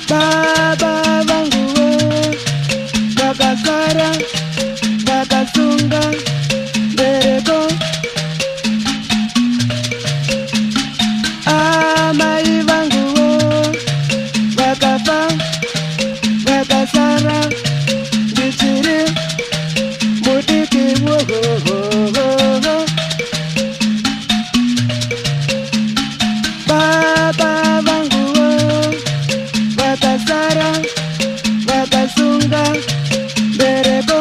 Baba vangu vakasara vakasunga bereko, amai vangu vakafa vakasara ndichiri mudiki Baba vangu vakasara vakasunga bereko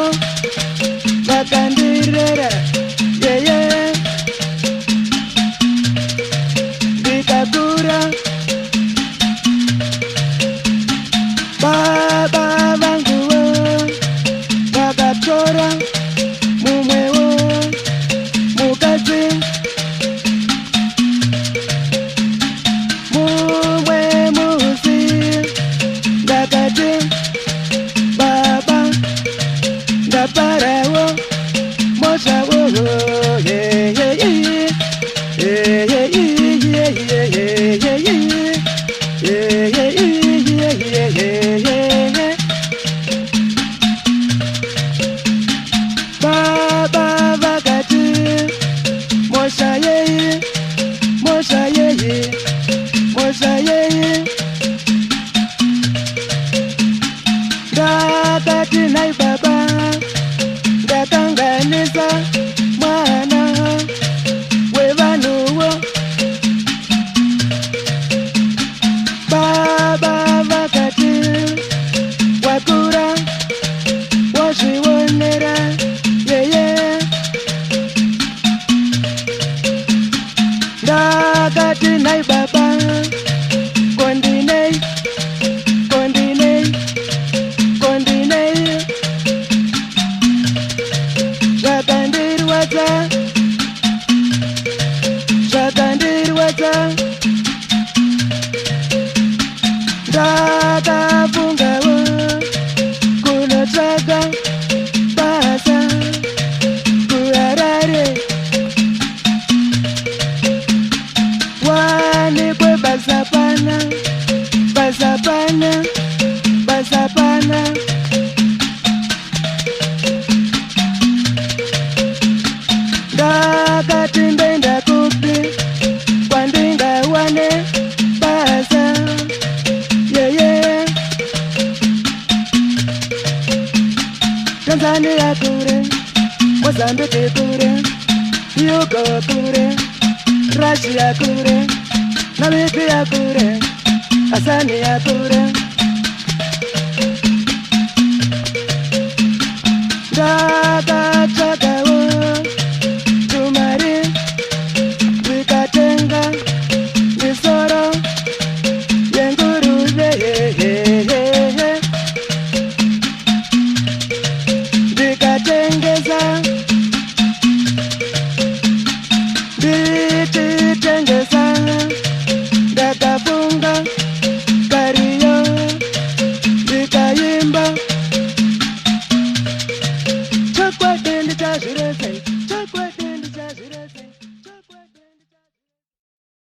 vakandirera yeye vikakura. Baba vangu vakatora mumwewo mukadzi, mumwe musi ndakati baba ndaparawo moshawo Baba vakati mosha yeye, mosha yeye, mosha yeye. Ndakati nai baba ndakanganisa mwana wevanuwo. Baba vakati wakura wozvionera yeye. Ndakati nai baba kondinei, kondinei, kondinei, zvakandirwadza, zvakandirwadza. Ndakafungawo kunotsvaka basa kuHarare, wanikwe basa pana, basa pana, basa pana. Ndakati ndenda kupi kwandingawane basa yeye. Tanzania kure, Mozambique kure, Uganda kure, Russia kure, Namibia kure, Tanzania kure. Ndakati